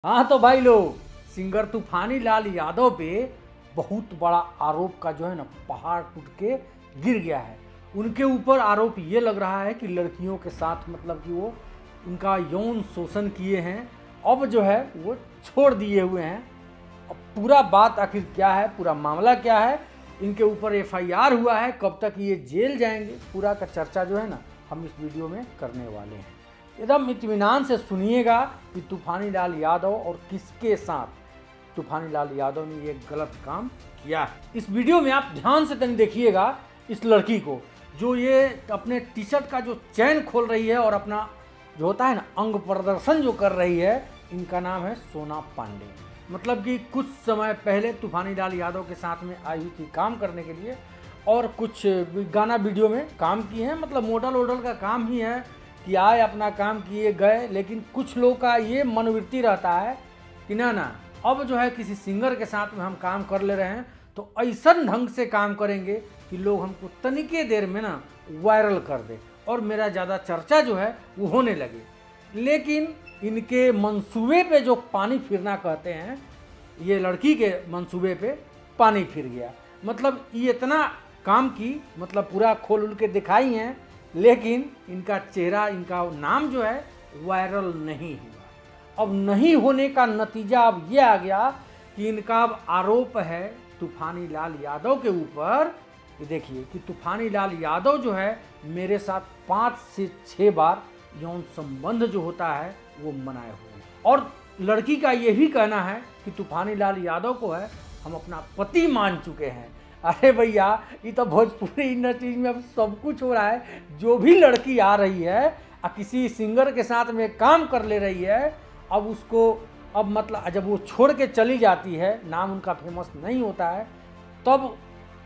हाँ तो भाई लोग, सिंगर तूफानी लाल यादव पे बहुत बड़ा आरोप का जो है ना पहाड़ टूट के गिर गया है। उनके ऊपर आरोप ये लग रहा है कि लड़कियों के साथ मतलब कि वो उनका यौन शोषण किए हैं। अब जो है वो छोड़ दिए हुए हैं। अब पूरा बात आखिर क्या है, पूरा मामला क्या है, इनके ऊपर एफआईआर हुआ है, कब तक ये जेल जाएंगे, पूरा का चर्चा जो है ना हम इस वीडियो में करने वाले हैं। एकदम इत्मीनान से सुनिएगा कि तूफानी लाल यादव और किसके साथ तूफानी लाल यादव ने ये गलत काम किया है। इस वीडियो में आप ध्यान से कहीं देखिएगा इस लड़की को, जो ये अपने टी शर्ट का जो चैन खोल रही है और अपना जो होता है ना अंग प्रदर्शन जो कर रही है। इनका नाम है सोना पांडे। मतलब कि कुछ समय पहले तूफानी लाल यादव के साथ में आई हुई थी काम करने के लिए, और कुछ गाना वीडियो में काम किए हैं। मतलब मॉडल वोडल का काम ही है कि आए अपना काम किए गए। लेकिन कुछ लोग का ये मनोवृत्ति रहता है कि ना अब जो है किसी सिंगर के साथ में हम काम कर ले रहे हैं तो ऐसा ढंग से काम करेंगे कि लोग हमको तनिके देर में ना वायरल कर दे और मेरा ज़्यादा चर्चा जो है वो होने लगे। लेकिन इनके मंसूबे पे जो पानी फिरना कहते हैं, ये लड़की के मंसूबे पे पानी फिर गया। मतलब ये इतना काम की मतलब पूरा खोल उल के दिखाई हैं, लेकिन इनका चेहरा, इनका नाम जो है वायरल नहीं हुआ। अब नहीं होने का नतीजा अब ये आ गया कि इनका अब आरोप है तूफानी लाल यादव के ऊपर। ये देखिए कि तूफानी लाल यादव जो है मेरे साथ 5 से 6 बार यौन संबंध जो होता है वो बनाए हुए हैं। और लड़की का ये भी कहना है कि तूफानी लाल यादव को है हम अपना पति मान चुके हैं। अरे भैया, ये तो भोजपुरी इंडस्ट्री में अब सब कुछ हो रहा है। जो भी लड़की आ रही है और किसी सिंगर के साथ में काम कर ले रही है, अब उसको अब मतलब जब वो छोड़ के चली जाती है, नाम उनका फेमस नहीं होता है, तब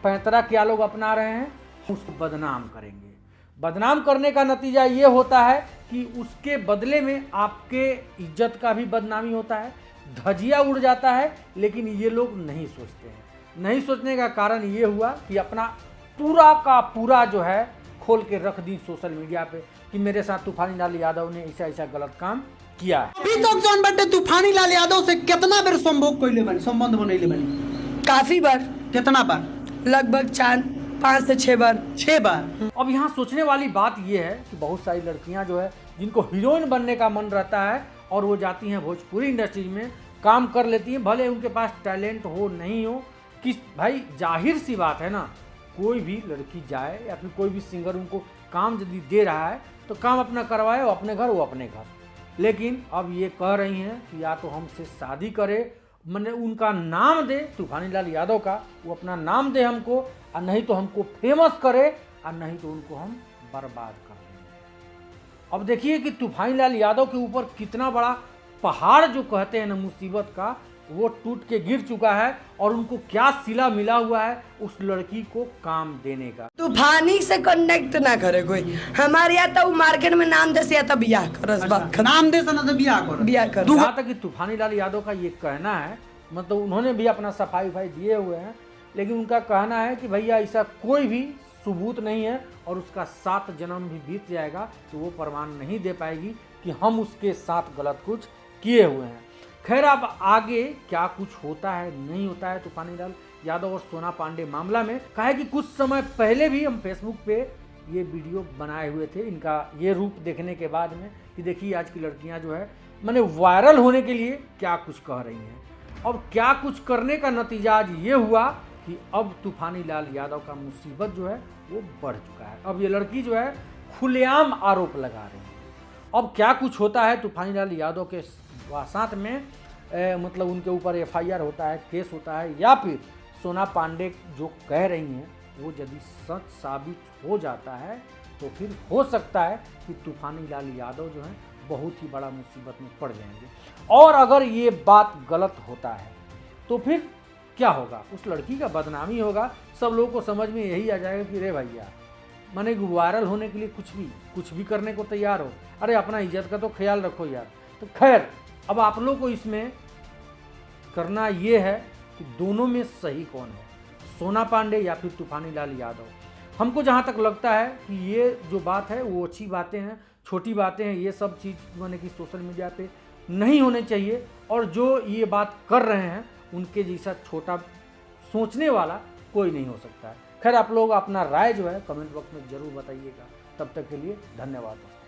पैंतरा क्या लोग अपना रहे हैं, उसको बदनाम करेंगे। बदनाम करने का नतीजा ये होता है कि उसके बदले में आपके इज्जत का भी बदनामी होता है, धजिया उड़ जाता है। लेकिन ये लोग नहीं सोचते हैं। नहीं सोचने का कारण ये हुआ कि अपना पूरा का पूरा जो है खोल के रख दी सोशल मीडिया पे कि मेरे साथ तूफानी लाल यादव ने ऐसा ऐसा गलत काम किया है। अभी तक जौन बटे तूफानी लाल यादव से कितना बेर संभोग कइले बानी, संबंध बनइले बानी? काफी बार। कितना बार? लगभग 5 से 6 बार। 6 बार। अब यहाँ सोचने वाली बात यह है कि बहुत सारी लड़कियां जो है जिनको हीरोइन बनने का मन रहता है और वो जाती हैं भोजपुरी इंडस्ट्री में काम कर लेती हैं, भले उनके पास टैलेंट हो नहीं हो। कि भाई जाहिर सी बात है ना, कोई भी लड़की जाए या फिर कोई भी सिंगर उनको काम यदि दे रहा है तो काम अपना करवाए, वो अपने घर, वो अपने घर। लेकिन अब ये कह रही हैं कि या तो हमसे शादी करे, मैंने उनका नाम दे, तूफानी लाल यादव का, वो अपना नाम दे हमको, और नहीं तो हमको फेमस करे, और नहीं तो उनको हम बर्बाद कर देंगे। अब देखिए कि तूफानी लाल यादव के ऊपर कितना बड़ा पहाड़ जो कहते हैं ना मुसीबत का, वो टूट के गिर चुका है। और उनको क्या सिला मिला हुआ है उस लड़की को काम देने का। तूफानी से कनेक्ट ना करे कोई हमारे, या तो मार्केट में नाम दे से या तो बियाह करस। बात नाम दे से ना तो बियाह कर। जहाँ तक कि तूफानी लाल यादव का ये कहना है, मतलब उन्होंने भी अपना सफाई दिए हुए हैं, लेकिन उनका कहना है कि भैया ऐसा कोई भी सबूत नहीं है और उसका 7 जन्म भी बीत जाएगा तो वो प्रमाण नहीं दे पाएगी कि हम उसके साथ गलत कुछ किए हुए हैं। खैर, अब आगे क्या कुछ होता है नहीं होता है तूफानी लाल यादव और सोना पांडे मामला में, कहा है कि कुछ समय पहले भी हम फेसबुक पे ये वीडियो बनाए हुए थे इनका ये रूप देखने के बाद में कि देखिए आज की लड़कियां जो है मैंने वायरल होने के लिए क्या कुछ कह रही हैं। अब क्या कुछ करने का नतीजा आज ये हुआ कि अब तूफानी लाल यादव का मुसीबत जो है वो बढ़ चुका है। अब ये लड़की जो है खुलेआम आरोप लगा रही है। अब क्या कुछ होता है तूफानी लाल यादव के साथ में, मतलब उनके ऊपर एफआईआर होता है, केस होता है, या फिर सोना पांडे जो कह रही हैं वो यदि सच साबित हो जाता है तो फिर हो सकता है कि तूफानी लाल यादव जो है बहुत ही बड़ा मुसीबत में पड़ जाएंगे। और अगर ये बात गलत होता है तो फिर क्या होगा, उस लड़की का बदनामी होगा। सब लोगों को समझ में यही आ जाएगा कि रे भैया, माने वायरल होने के लिए कुछ भी करने को तैयार हो। अरे अपना इज्जत का तो ख्याल रखो यार। तो खैर, अब आप लोगों को इसमें करना ये है कि दोनों में सही कौन है, सोना पांडे या फिर तूफानी लाल यादव। हमको जहाँ तक लगता है कि ये जो बात है वो अच्छी बातें हैं, छोटी बातें हैं, ये सब चीज़ मैंने कि सोशल मीडिया पे नहीं होने चाहिए। और जो ये बात कर रहे हैं उनके जैसा छोटा सोचने वाला कोई नहीं हो सकता है। खैर, आप लोग अपना राय जो है कमेंट बॉक्स में ज़रूर बताइएगा। तब तक के लिए धन्यवाद दोस्तों।